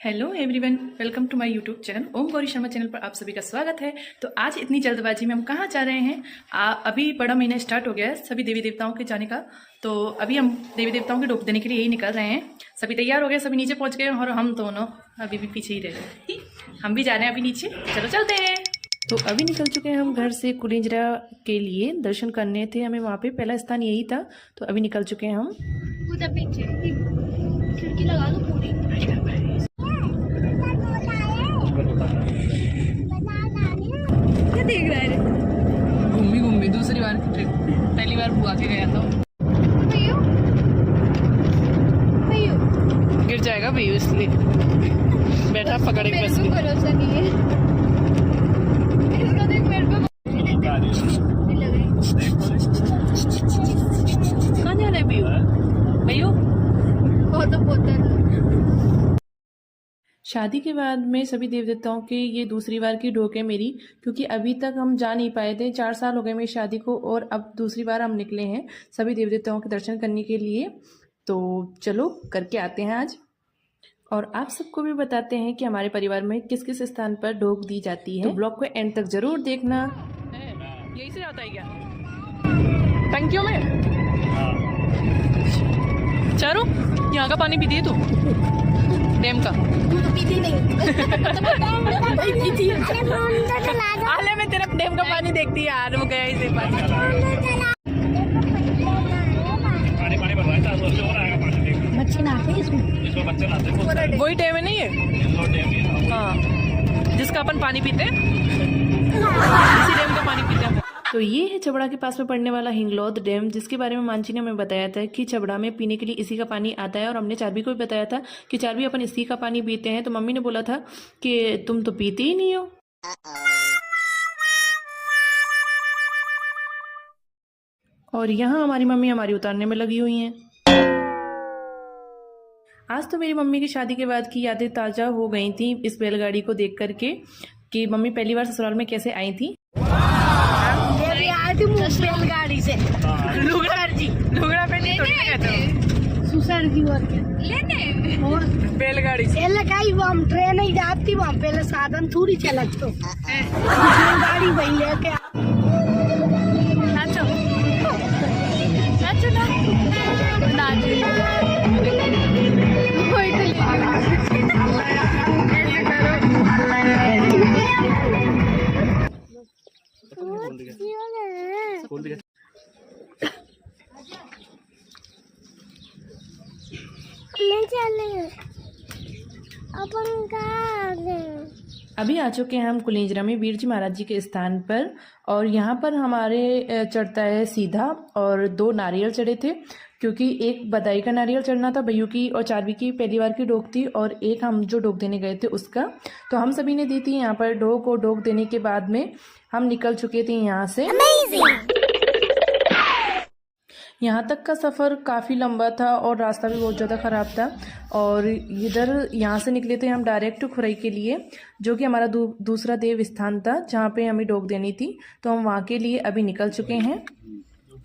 Hello everyone, welcome to my YouTube channel Om Gauri Sharma channel पर आप सभी का स्वागत है। तो आज इतनी जल्दबाजी में हम कहाँ जा रहे हैं? अभी बड़ा महीना स्टार्ट हो गया है सभी देवी देवताओं के जाने का। तो अभी हम देवी देवताओं के डोप देने के लिए यही निकल रहे हैं। सभी तैयार हो गए, सभी नीचे पहुँच गए और हम दोनों अभी भी पीछे ही रह गए। हम भी जा रहे हैं अभी नीचे, चलो चलते हैं। तो अभी निकल चुके हैं हम घर से कुलिंजरा के लिए, दर्शन करने थे हमें वहाँ पे, पहला स्थान यही था। तो अभी निकल चुके हैं हम। खिड़की लगा दो पूरी। क्या देख रहा है? घूमी दूसरी बार की ट्रिप, पहली बार बुआ के गया था। गिर जाएगा भैया, इसलिए बैठा पकड़े। भरोसा नहीं है इसका। देख मेरे पे कहाँ जा रहे हैं भैया? बहुत शादी के बाद में सभी देव देवताओं के ये दूसरी बार की ढोक है मेरी, क्योंकि अभी तक हम जा नहीं पाए थे। 4 साल हो गए मेरी शादी को और अब दूसरी बार हम निकले हैं सभी देव देवताओं के दर्शन करने के लिए। तो चलो करके आते हैं आज, और आप सबको भी बताते हैं कि हमारे परिवार में किस किस स्थान पर ढोक दी जाती है। तो ब्लॉग को एंड तक जरूर देखना। यही से आता है क्या टंकियों में? चारू, यहाँ का पानी पीती है तू? डैम का पीती नहीं। आले में तेरा डैम का पानी देखती है यार, वो गया इसे पानी। बच्चे नहाते हैं इसमें? वही डैम है नहीं है? हाँ, जिसका अपन पानी पीते हैं, इसी डैम का पानी पीते हैं। तो ये है छबड़ा के पास में पड़ने वाला हिंगलौद डैम, जिसके बारे में मानसी ने हमें बताया था कि छबड़ा में पीने के लिए इसी का पानी आता है। और हमने चारवी को भी बताया था कि चारवी अपन इसी का पानी पीते हैं। तो मम्मी ने बोला था कि तुम तो पीते ही नहीं हो। और यहाँ हमारी मम्मी हमारी उतारने में लगी हुई हैं। आज तो मेरी मम्मी की शादी के बाद की यादें ताज़ा हो गई थी इस बैलगाड़ी को देख करके, कि मम्मी पहली बार ससुराल में कैसे आई थी। बैलगाड़ी से लुगड़ा पहनने सुसर जी और लेने और बैलगाड़ी से हम ट्रेन ही जाती, वहाँ पहले साधन थोड़ी चलत तो गाड़ी वही लेके नाचो नाचो अभी आ चुके हैं हम कुलिंजरा में वीर जी महाराज जी के स्थान पर। और यहाँ पर हमारे चढ़ता है सीधा, और 2 नारियल चढ़े थे, क्योंकि एक बधाई का नारियल चढ़ना था भैयू की, और चारवी की पहली बार की ढोक थी, और एक हम जो ढोक देने गए थे उसका। तो हम सभी ने दी थी यहाँ पर ढोक, और ढोक देने के बाद में हम निकल चुके थे यहाँ से। यहाँ तक का सफ़र काफ़ी लंबा था और रास्ता भी बहुत ज़्यादा ख़राब था। और इधर यहाँ से निकले थे हम डायरेक्ट खुरई के लिए, जो कि हमारा दूसरा देव स्थान था जहाँ पे हमें ढोक देनी थी। तो हम वहाँ के लिए अभी निकल चुके हैं।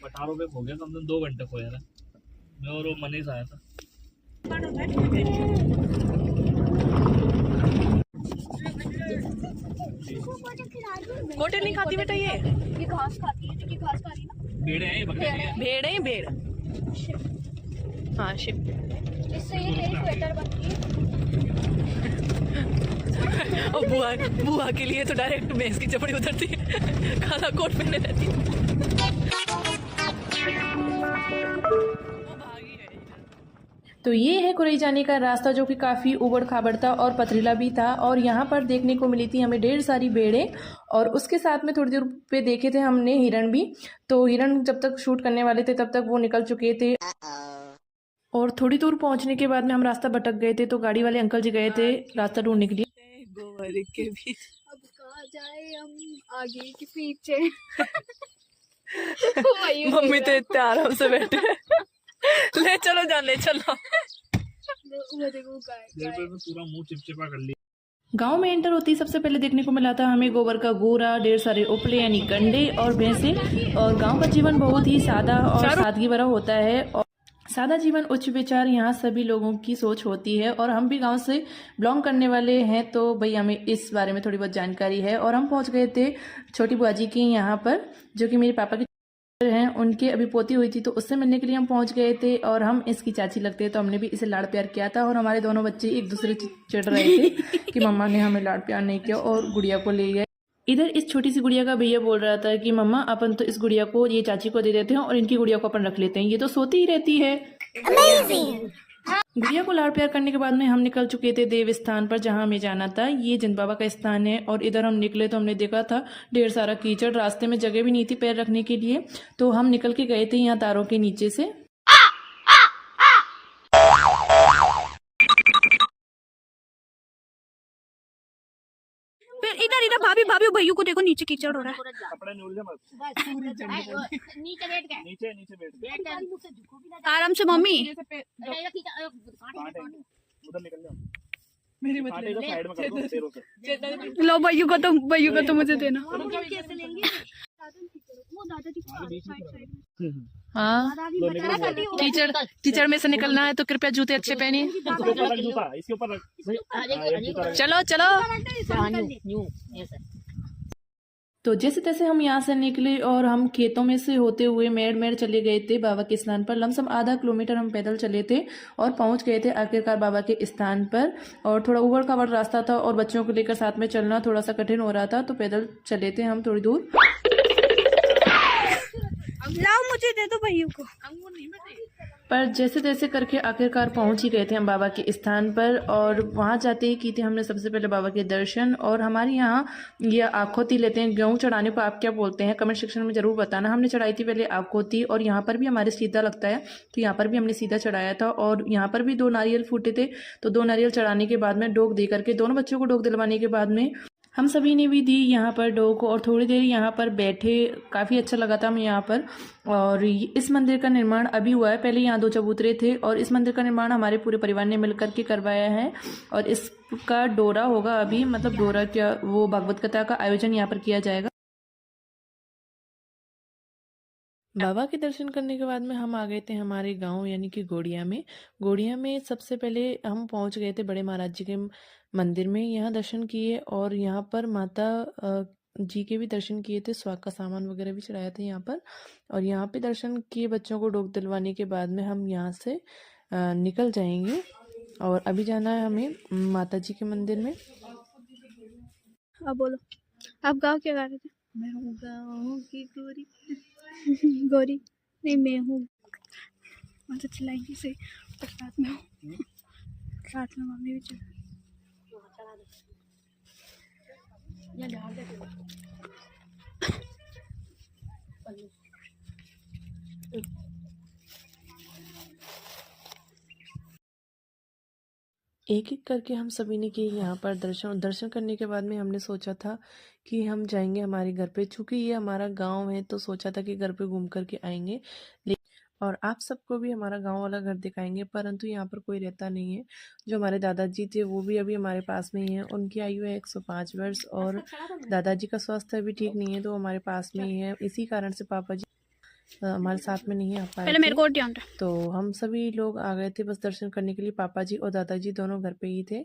पटारों पे हो गया कम से कम 2 घंटे खोया था मैं, और वो मनीष आया था। कोटे नहीं खाती बेटा, ये घास खाती है, जो घास खा रही ना। भेड़ है, भेड़ है, भेड़। हाँ शिप। इससे ये तेरी स्वेटर बनती है। और बुआ के लिए तो डायरेक्ट भैंस की चपड़ी उतरती है, काला कोट पहने रहती है। तो ये है कुरई जाने का रास्ता, जो कि काफ़ी उबड़ खाबड़ था और पथरीला भी था। और यहाँ पर देखने को मिली थी हमें ढेर सारी भेड़ें, और उसके साथ में थोड़ी देर पे देखे थे हमने हिरण भी। तो हिरण जब तक शूट करने वाले थे तब तक वो निकल चुके थे। और थोड़ी दूर पहुँचने के बाद में हम रास्ता भटक गए थे, तो गाड़ी वाले अंकल जी गए थे रास्ता ढूंढने के लिए। गोबर के भी अब कहाँ जाए हम, आगे कि पीछे? मम्मी तो इतने आराम से बैठे। ले चलो जान, ले चलो। पूरा मुंह चिपचिपा कर लिया। गांव में एंटर होती सबसे पहले देखने को मिला था हमें गोबर का गोरा, ढेर सारे उपले यानी कंडे और भैंसे। और गांव का जीवन बहुत ही सादा और सादगी भरा होता है। और सादा जीवन उच्च विचार, यहाँ सभी लोगों की सोच होती है और हम भी गांव से बिलोंग करने वाले हैं, तो भाई हमें इस बारे में थोड़ी बहुत जानकारी है। और हम पहुंच गए थे छोटी बुआ जी की यहाँ पर, जो कि मेरे पापा की हैं, उनके अभी पोती हुई थी, तो उससे मिलने के लिए हम पहुंच गए थे। और हम इसकी चाची लगते हैं, तो हमने भी इसे लाड़ प्यार किया था। और हमारे दोनों बच्चे एक दूसरे से चिढ़ रहे थे कि मम्मा ने हमें लाड़ प्यार नहीं किया और गुड़िया को ले गए। इधर इस छोटी सी गुड़िया का भैया बोल रहा था कि मम्मा अपन तो इस गुड़िया को ये चाची को दे देते हैं और इनकी गुड़िया को अपन रख लेते हैं, ये तो सोती ही रहती है। गुड़िया को लाड़ प्यार करने के बाद में हम निकल चुके थे देव स्थान पर, जहां हमें जाना था। ये जिन बाबा का स्थान है। और इधर हम निकले तो हमने देखा था ढेर सारा कीचड़, रास्ते में जगह भी नहीं थी पैर रखने के लिए, तो हम निकल के गए थे यहाँ तारों के नीचे से। फिर इधर इधर भाभी भाभी भैया को देखो, नीचे कीचड़ हो रहा है। कपड़े नहीं उड़ जाए मत। नीचे बैठ गए, नीचे नीचे बैठ गए। आराम से मम्मी। उधर निकल जाओ। मेरी मतलब साइड में कर दो पैरों से। लो भैया को तो मुझे देना। कैसे लेंगे? वो दादाजी हाँ, कीचड़ में से निकलना है तो कृपया जूते अच्छे पहनिए। इसके ऊपर रख। चलो चलो। तो जैसे तैसे हम यहाँ से निकले और हम खेतों में से होते हुए मेड़ चले गए थे बाबा के स्थान पर। लमसम आधा किलोमीटर हम पैदल चले थे और पहुंच गए थे आखिरकार बाबा के स्थान पर। और थोड़ा उबड़ खाबड़ रास्ता था और बच्चों को लेकर साथ में चलना थोड़ा सा कठिन हो रहा था, तो पैदल चले थे हम थोड़ी दूर। लाओ मुझे दे दो भैया को। पर जैसे तैसे करके आखिरकार पहुंच ही गए थे हम बाबा के स्थान पर। और वहां जाते ही की थे हमने सबसे पहले बाबा के दर्शन। और हमारे यहाँ ये आखोती लेते हैं, गेहूं चढ़ाने को आप क्या बोलते हैं कमेंट सेक्शन में जरूर बताना। हमने चढ़ाई थी पहले आखोती, और यहाँ पर भी हमारे सीधा लगता है, तो यहाँ पर भी हमने सीधा चढ़ाया था। और यहाँ पर भी 2 नारियल फूटे थे, तो 2 नारियल चढ़ाने के बाद में डोक दे करके दोनों बच्चों को डोक दिलवाने के बाद में हम सभी ने भी दी यहाँ पर डोक। और थोड़ी देर यहाँ पर बैठे, काफ़ी अच्छा लगा था हमें यहाँ पर। और इस मंदिर का निर्माण अभी हुआ है, पहले यहाँ 2 चबूतरे थे और इस मंदिर का निर्माण हमारे पूरे परिवार ने मिलकर के करवाया है। और इसका डोरा होगा अभी, मतलब डोरा क्या, वो भागवत कथा का आयोजन यहाँ पर किया जाएगा। बाबा के दर्शन करने के बाद में हम आ गए थे हमारे गांव यानी कि गोड़िया में। गोड़िया में सबसे पहले हम पहुंच गए थे बड़े महाराज जी के मंदिर में, यहाँ दर्शन किए। और यहाँ पर माता जी के भी दर्शन किए थे, स्वाग का सामान वगैरह भी चढ़ाया था यहाँ पर। और यहाँ पे दर्शन किए, बच्चों को डोक दिलवाने के बाद में हम यहाँ से निकल जाएंगे। और अभी जाना है हमें माता जी के मंदिर में। अब बोलो, आप गाँव क्या गा रहे थे? मैं हूँ गाँव की गोरी। गौरी नहीं, मैं हूँ। मतलब चिल्लाएंगे से तो साथ में हूँ, साथ में मम्मी भी चला। एक एक करके हम सभी ने किए यहाँ पर दर्शन करने के बाद में हमने सोचा था कि हम जाएंगे हमारे घर पे, चूँकि ये हमारा गांव है तो सोचा था कि घर पे घूम करके आएंगे और आप सबको भी हमारा गांव वाला घर दिखाएंगे। परंतु यहाँ पर कोई रहता नहीं है। जो हमारे दादाजी थे वो भी अभी हमारे पास में ही है, उनकी आयु है 105 वर्ष और दादाजी का स्वास्थ्य भी ठीक नहीं है, तो हमारे पास में ही है। इसी कारण से पापा जी हमारे साथ में नहीं आ पाए पहले मेरे को ध्यान रख। तो हम सभी लोग आ गए थे बस दर्शन करने के लिए। पापा जी और दादाजी दोनों घर पे ही थे,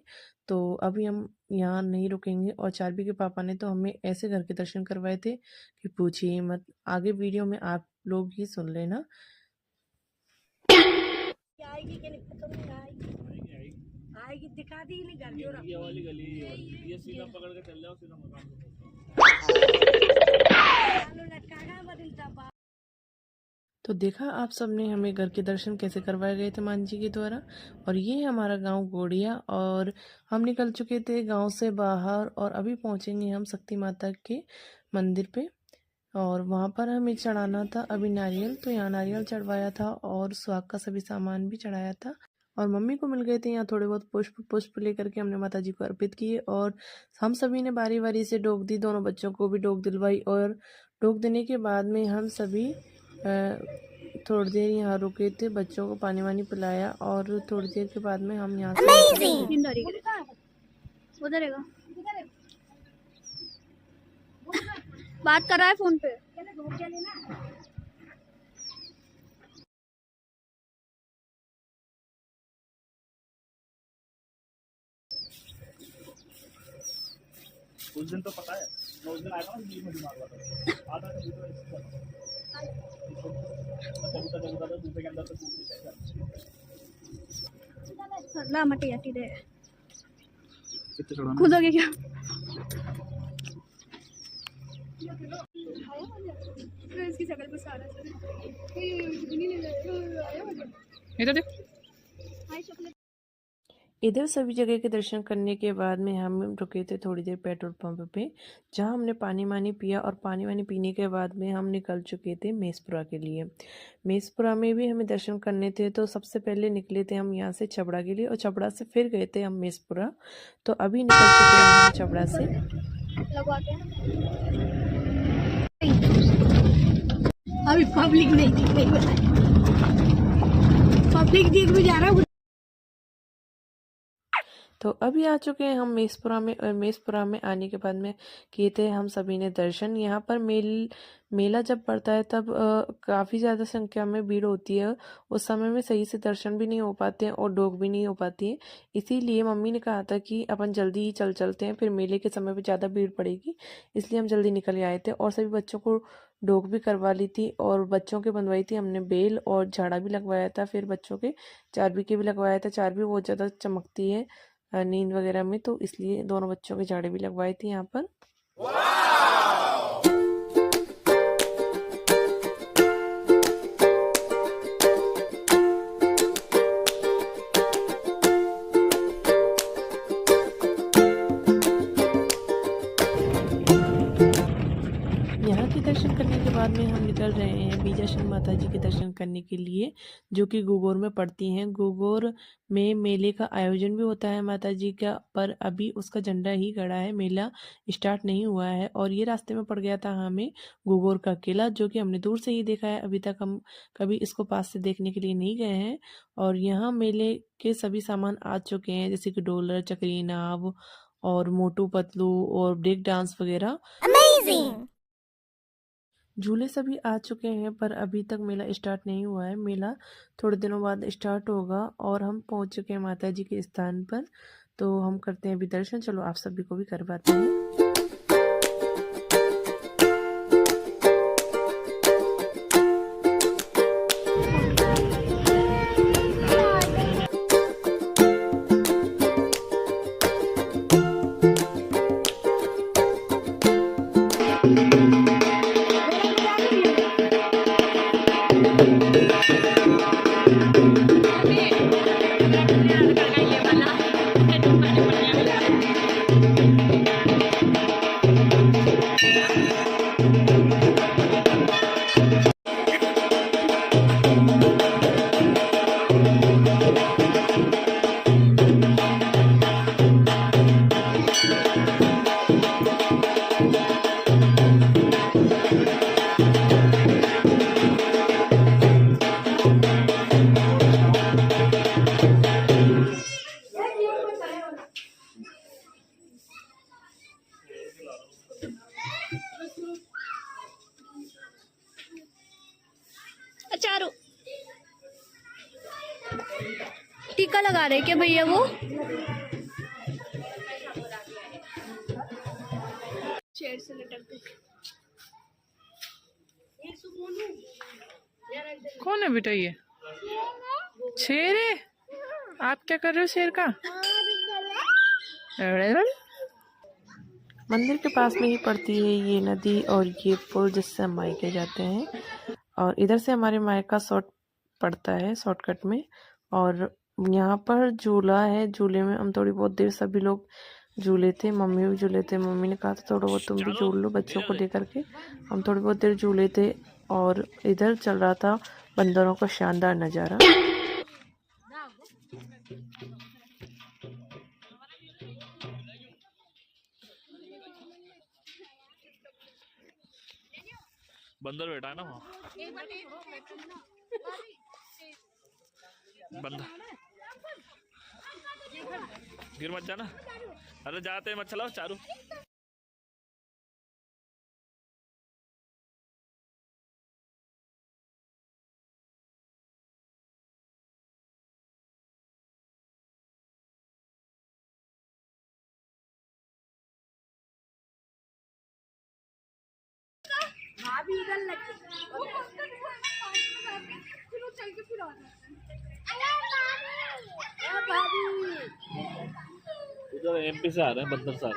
तो अभी हम यहाँ नहीं रुकेंगे। और चारबी के पापा ने तो हमें ऐसे घर के दर्शन करवाए थे कि पूछिए मत। आगे वीडियो में आप लोग ही सुन लेना। आएगी कि नहीं पता नहीं, आएगी दिखा दी नहीं घर जो ये वाली गली, ये सीधा पकड़ के चल जाओ, सीधा मकान बदलता। तो देखा आप सबने हमें घर के दर्शन कैसे करवाए गए थे मान जी के द्वारा। और ये है हमारा गांव गोड़िया और हम निकल चुके थे गांव से बाहर और अभी पहुंचेंगे हम शक्ति माता के मंदिर पे। और वहाँ पर हमें चढ़ाना था अभी नारियल, तो यहाँ नारियल चढ़वाया था और स्वाग का सभी सामान भी चढ़ाया था। और मम्मी को मिल गए थे यहाँ थोड़े बहुत पुष्प लेकर के हमने माता जी को अर्पित किए। और हम सभी ने बारी बारी से डोक दी, दोनों बच्चों को भी डोक दिलवाई। और डोक देने के बाद में हम सभी थोड़ी देर यहाँ रुके थे, बच्चों को पानी वानी पिलाया और थोड़ी देर के बाद में हम यहाँ उधर है बात कर रहा है फोन पे। उस दिन तो पता है, मैं उस दिन आया था ना, बीच में बीमार हुआ था, आधा कबूतर कबूतर था दूसरे के अंदर से कूद गया। ला मटी आटी दे कितने छोड़ो कूदोगे क्या? इसकी शक्ल पर सारा इधर देख। इधर सभी जगह के दर्शन करने के बाद में हम रुके थे थोड़ी देर पेट्रोल पंप पे, जहां हमने पानी वानी पिया और पानी वानी पीने के बाद में हम निकल चुके थे मेसपुरा के लिए। मेसपुरा में भी हमें दर्शन करने थे, तो सबसे पहले निकले थे हम यहाँ से छबड़ा के लिए और छबड़ा से फिर गए थे हम मेसपुरा। तो अभी निकल चुके हैं हम छबड़ा से। लगवाते हैं अभी पब्लिक नहीं दिख रही, पब्लिक दिख भी जा रहा है। तो अभी आ चुके हैं हम मेसपुरा में, और मेसपुरा में आने के बाद में किए थे हम सभी ने दर्शन। यहाँ पर मेला जब पड़ता है तब काफ़ी ज़्यादा संख्या में भीड़ होती है। उस समय में सही से दर्शन भी नहीं हो पाते हैं और डोग भी नहीं हो पाती है। इसीलिए मम्मी ने कहा था कि अपन जल्दी ही चलते हैं, फिर मेले के समय पे ज़्यादा भीड़ पड़ेगी, इसलिए हम जल्दी निकल आए थे। और सभी बच्चों को डोग भी करवा ली थी और बच्चों के बनवाई थी हमने बेल, और झाड़ा भी लगवाया था। फिर बच्चों के चारबी के भी लगवाया था। चारबी बहुत ज़्यादा चमकती है नींद वगैरह में, तो इसलिए दोनों बच्चों के झाड़े भी लगवाए थे यहाँ पर। यहाँ के दर्शन करने के बाद में हम निकल रहे हैं बीजासन माता जी के दर्शन करने के लिए, जो कि गुगोर में पड़ती हैं। गुगोर में मेले का आयोजन भी होता है माता जी का, पर अभी उसका झंडा ही गड़ा है, मेला स्टार्ट नहीं हुआ है। और ये रास्ते में पड़ गया था हमें गुगोर का किला, जो कि हमने दूर से ही देखा है, अभी तक हम कभी इसको पास से देखने के लिए नहीं गए हैं। और यहाँ मेले के सभी सामान आ चुके हैं, जैसे कि डोलर, चक्री नाव और मोटू पतलू और ब्रेक डांस वगैरह। झूले सभी आ चुके हैं, पर अभी तक मेला स्टार्ट नहीं हुआ है। मेला थोड़े दिनों बाद स्टार्ट होगा। और हम पहुंच चुके हैं माता जी के स्थान पर, तो हम करते हैं अभी दर्शन। चलो आप सभी को भी करवाते हैं। चारू टीका लगा रहे क्या भैया वो? चेयर से लटक गई। कौन है बेटा ये? शेर है? आप क्या कर रहे हो शेर का? मंदिर के पास में ही पड़ती है ये नदी और ये पुल, जिससे हम मायके जाते हैं। और इधर से हमारे मायका शॉर्ट पड़ता है, शॉर्टकट में। और यहाँ पर झूला है, झूले में हम थोड़ी बहुत देर सभी लोग झूले थे, मम्मी भी झूले थे। मम्मी ने कहा था थोड़ा बहुत तुम भी झूल लो बच्चों को लेकर के। हम थोड़ी बहुत देर झूले थे। और इधर चल रहा था बंदरों का शानदार नज़ारा। बंदर बैठा है ना वहाँ, बंदर गिर मत जाना। अरे जाते मत चलाओ चारू। भाभी इधर लगी। ए भाभी उधर MP से आ रहे हैं, बंदर सर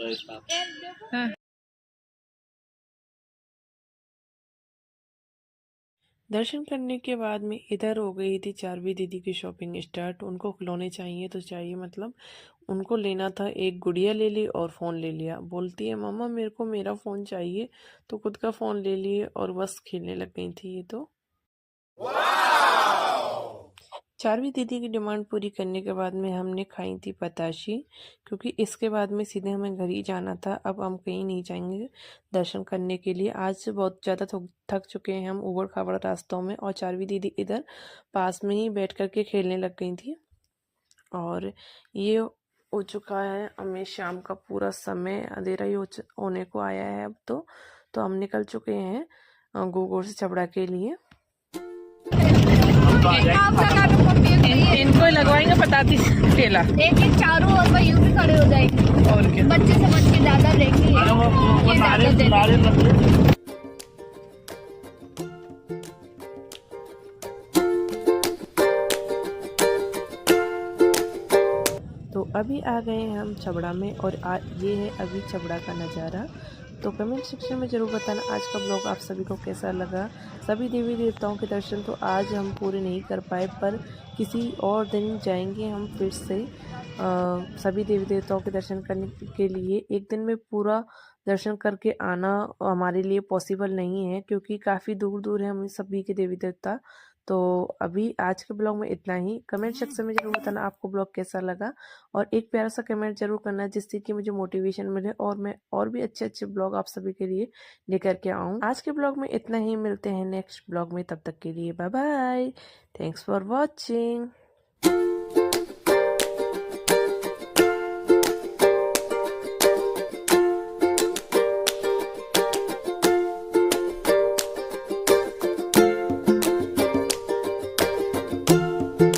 राजस्थान। हाँ। दर्शन करने के बाद में इधर हो गई थी चारवी दीदी की शॉपिंग स्टार्ट। उनको खिलौने चाहिए तो चाहिए, मतलब उनको लेना था। एक गुड़िया ले ली और फ़ोन ले लिया। बोलती है मम्मा मेरे को मेरा फ़ोन चाहिए, तो खुद का फ़ोन ले लिए और बस खेलने लग गई थी ये तो। चारवी दीदी की डिमांड पूरी करने के बाद में हमने खाई थी बताशी, क्योंकि इसके बाद में सीधे हमें घर ही जाना था। अब हम कहीं नहीं जाएंगे दर्शन करने के लिए। आज बहुत ज़्यादा थक चुके हैं हम उबड़ खाबड़ रास्तों में, और चारवी दीदी इधर पास में ही बैठ कर के खेलने लग गई थी। और ये हो चुका है, हमें शाम का पूरा समय अंधेरा ही होने को आया है अब तो हम निकल चुके हैं गोगोर से छबड़ा के लिए। इनको लगवाएंगे पताती केला। एक एक चारों और भाई यूं भी खड़े हो जाएंगे और क्या, बच्चे समझ के ज्यादा रहेंगे ये ज्यादा दे देंगे। तो अभी आ गए हैं हम छबड़ा में, और ये है अभी छबड़ा का नज़ारा। तो कमेंट सेक्शन में ज़रूर बताना आज का ब्लॉग आप सभी को कैसा लगा। सभी देवी देवताओं के दर्शन तो आज हम पूरे नहीं कर पाए, पर किसी और दिन जाएंगे हम फिर से सभी देवी देवताओं के दर्शन करने के लिए। एक दिन में पूरा दर्शन करके आना हमारे लिए पॉसिबल नहीं है, क्योंकि काफ़ी दूर दूर है हम सभी के देवी देवता। तो अभी आज के ब्लॉग में इतना ही। कमेंट सेक्शन में ज़रूर बताना आपको ब्लॉग कैसा लगा, और एक प्यारा सा कमेंट ज़रूर करना जिससे कि मुझे मोटिवेशन मिले और मैं और भी अच्छे अच्छे ब्लॉग आप सभी के लिए लेकर के आऊँ। आज के ब्लॉग में इतना ही, मिलते हैं नेक्स्ट ब्लॉग में, तब तक के लिए bye bye. Thanks for watching.